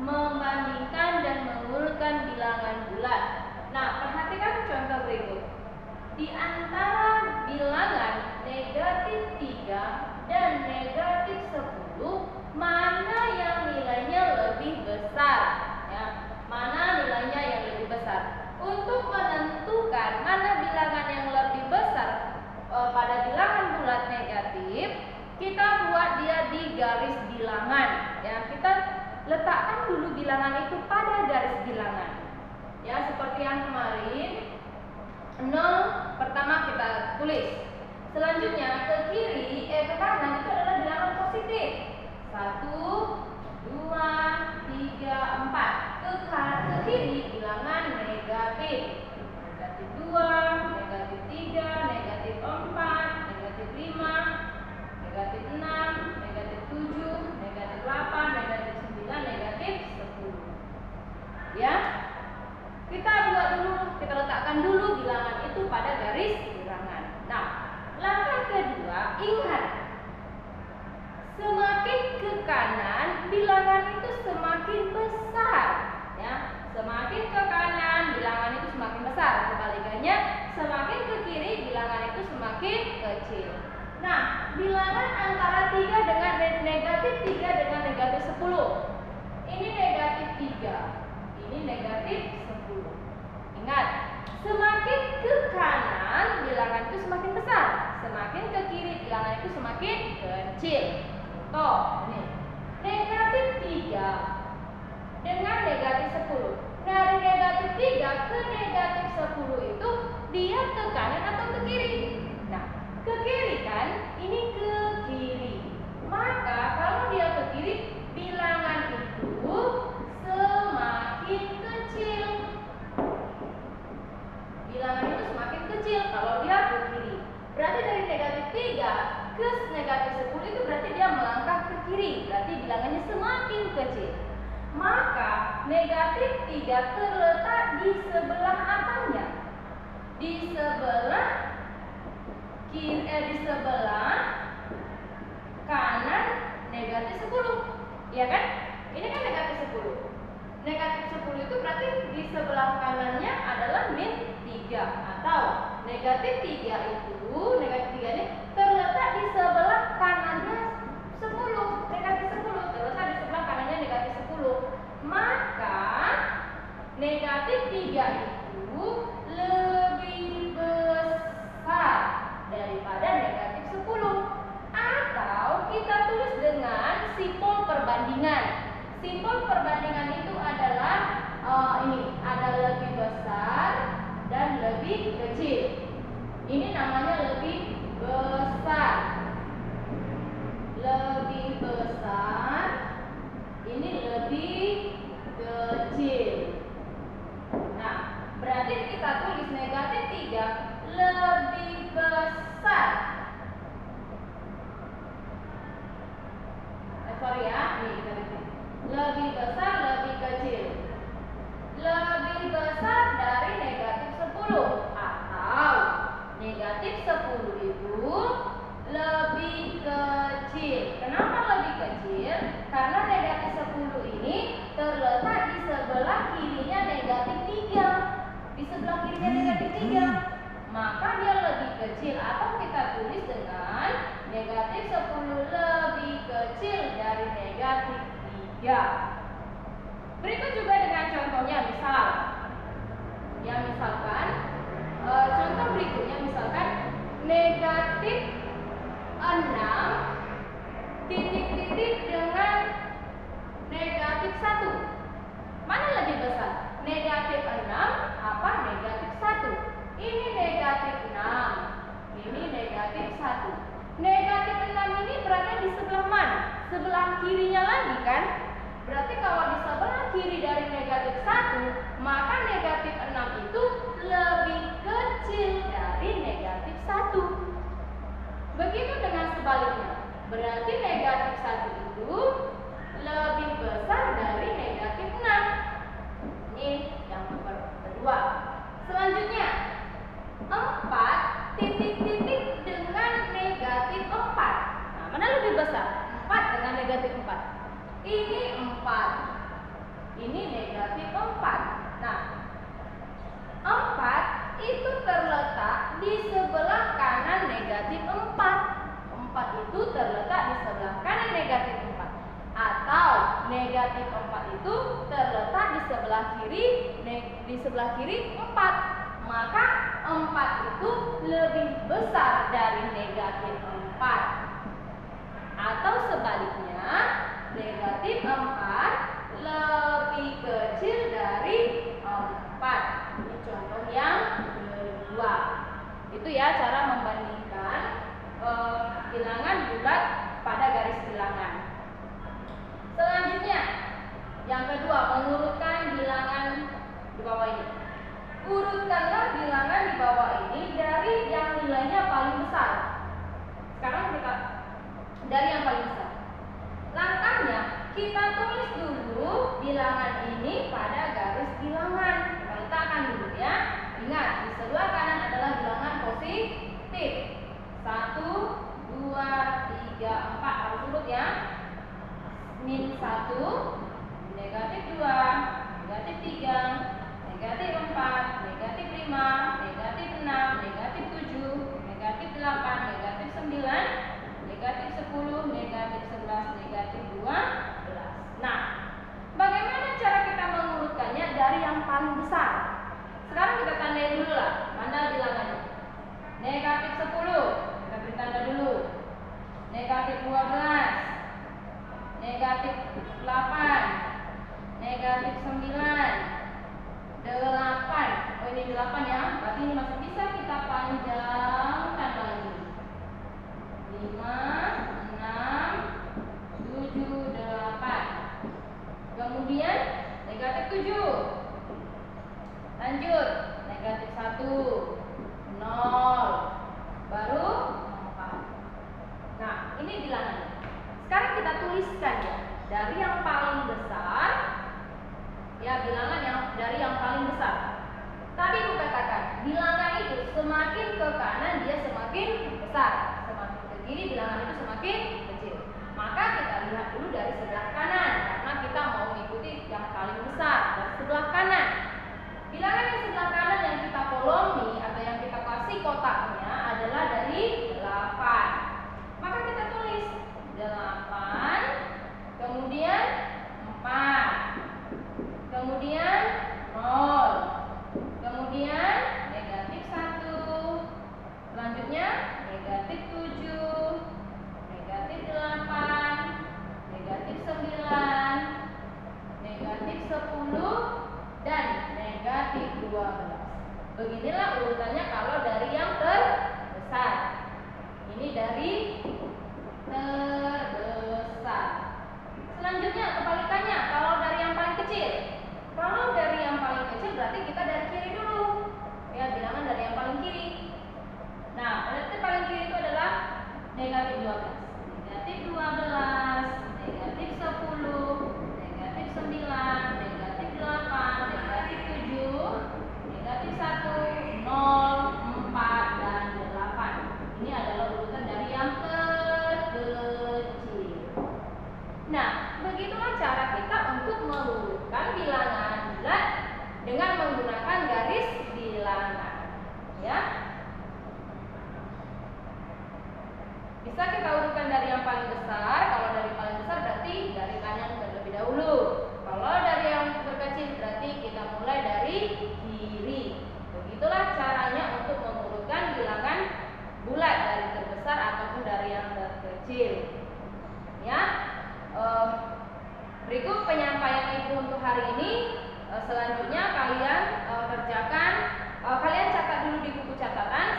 membandingkan dan mengurutkan bilangan bulat. Nah, perhatikan contoh berikut. Di antara bilangan negatif 3 dan negatif 10, mana yang nilainya lebih besar? Ya, mana nilainya yang lebih besar? Untuk menentukan mana bilangan yang lebih besar pada bilangan bulat negatif, kita buat dia di garis bilangan. Ya, kita letakkan dulu bilangan itu pada garis bilangan. Ya, seperti yang kemarin, 0 pertama kita tulis. Selanjutnya ke kiri, ke kanan itu adalah bilangan positif. 1, 2, 3, 4. Ke kiri bilangan negatif. Negatif 2, negatif 3, negatif 4, negatif 5, negatif 6, negatif 7, negatif 8, negatif 9, negatif 10. Ya. Kita buat dulu, kita letakkan dulu bilangan itu pada garis bilangan. Nah, langkah kedua, ingat, semakin ke kanan bilangan itu semakin besar. Ya, semakin ke kanan bilangan itu semakin besar. Kebalikannya, semakin ke kiri bilangan itu semakin kecil. Nah, bilangan antara 3 dengan negatif 3 dengan negatif 10. Ini negatif 3, ini negatif 10. Ingat, semakin ke kanan bilangan itu semakin besar, semakin ke kiri bilangan itu semakin kecil. Contoh, ini negatif 3 dengan negatif 10. Dari negatif 3 ke negatif 10 itu dia ke kanan atau ke kiri? Nah, ke kiri kan? Ini ke kiri. Maka kalau dia ke kiri, bilangan itu semakin kecil. Bilangan itu semakin kecil kalau dia ke kiri. Berarti dari negatif 3 ke negatif 10 itu berarti dia melangkah ke kiri. Berarti bilangannya semakin kecil. Maka negatif 3 terletak di sebelah apanya? Di sebelah kiri, di sebelah kanan negatif 10. Iya kan? Ini kan negatif 10. Negatif 10 itu berarti di sebelah kanannya adalah min 3. Atau negatif 3 itu, negatif 3 ini terletak di sebelah kanannya 10. Negatif 10 terletak di sebelah kanannya negatif 10. Maka negatif 3 itu lebih besar daripada negatif 10. Atau kita tulis dengan simbol perbandingan. Simbol perbandingan itu adalah ini ada lebih besar dan lebih kecil. Ini namanya lebih besar. Lebih besar. Ini lebih kecil. Nah, berarti kita tulis negatif 3 lebih besar. Sorry ya, ini kita tulis. Lebih besar, lebih kecil. Lebih besar dari negatif 10. Atau negatif 10 itu lebih kecil. Kenapa lebih kecil? Karena negatif 10 ini terletak di sebelah kirinya negatif 3. Di sebelah kirinya negatif 3. Maka dia lebih kecil. Atau kita tulis dengan negatif 10 lebih kecil dari negatif 3. Berikut juga dengan contohnya, misal ya, misalkan contoh berikutnya, misalkan negatif 6 titik-titik dengan negatif 1. Mana lebih besar? Negatif 6 apa negatif 1? Ini negatif 6, ini negatif 1. Negatif 6 ini berada di sebelah mana? Sebelah kirinya lagi kan? Berarti kalau di sebelah kiri dari negatif 1, maka negatif 6 itu lebih kecil dari negatif 1. Begitu dengan sebaliknya. Berarti negatif 1 itu lebih besar dari negatif 6. Ini yang nomor kedua. Selanjutnya, 4 titik-titik dengan negatif 4. Nah, mana lebih besar? 4 dengan negatif 4. Ini 4. ini negatif 4. Nah, 4 itu terletak di sebelah kanan negatif 4. 4 itu terletak di sebelah kanan negatif 4. Atau negatif 4 itu terletak di sebelah kiri 4. Maka 4 itu lebih besar dari negatif 4. Atau sebaliknya, negatif 4 lebih kecil dari 4. Ini contoh yang kedua. Itu ya cara membandingkan bilangan bulat pada garis bilangan. Selanjutnya, yang kedua, mengurutkan bilangan di bawah ini. Urutkanlah bilangan di bawah ini dari yang nilainya paling besar. Sekarang kita dari yang paling besar. Langkahnya, kita tulis dulu bilangan ini pada garis bilangan. Kita letakkan dulu ya. Ingat, di sebelah kanan adalah bilangan positif. 1, 2, 3, 4 harus urut ya. Min 1, negatif 2, negatif 3, negatif 4, negatif 5, negatif 6, negatif 7, negatif 8, negatif 9, negatif 10, negatif 11, negatif 12. Nah, bagaimana cara kita mengurutkannya dari yang paling besar? Sekarang kita tandai dulu lah, mana bilangannya. Negatif 10, kita beri tanda dulu. Negatif 12, negatif 8, negatif 9, 8. Oh, ini 8 ya. Berarti ini masih bisa kita panjangkan lagi. 5, 6, 7, 8. Kemudian negatif 7. Lanjut, negatif 1, 0, baru 4. Nah, ini bilangannya. Sekarang kita tuliskan ya, dari yang paling besar, ya bilangan yang dari yang paling besar. Tadi aku katakan, bilangan itu semakin ke kanan dia semakin besar, semakin ke kiri bilangan itu semakin kecil. Maka kita lihat dulu dari sebelah kanan, karena kita mau mengikuti yang paling besar dari sebelah kanan. Bilangan yang sebelah kanan yang kita kolomi atau yang kita kasih kotaknya adalah dari 8. Maka kita tulis 8, kemudian 4, kemudian 0, kemudian negatif 1, selanjutnya negatif 7, negatif 8, negatif 9, negatif 10, dan negatif 12. Beginilah urutannya kalau dari yang terbesar. Ini dari terbesar. Selanjutnya kebalikannya, kalau dari yang paling kecil. Kalau dari yang paling kecil berarti kita dari kiri dulu. Ya, bilangan dari yang paling kiri. Nah, berarti paling kiri itu adalah negatif 12. Negatif 12, negatif 10, negatif 9, negatif 8, negatif 7, negatif 1, 0, 4, dan 8. Ini adalah urutan dari yang terkecil. Nah, begitulah cara kita untuk mengurutkan bilangan bulat dengan menggunakan garis bilangan. Ya. Bisa kita urutkan dari yang paling besar. Kalau dari paling besar berarti dari kanan terlebih dahulu. Kalau dari yang terkecil berarti kita mulai dari kiri. Begitulah caranya untuk mengurutkan bilangan bulat dari terbesar ataupun dari yang terkecil. Ya. Berikut penyampaian ibu untuk hari ini. Selanjutnya kalian kerjakan, kalian catat dulu di buku catatan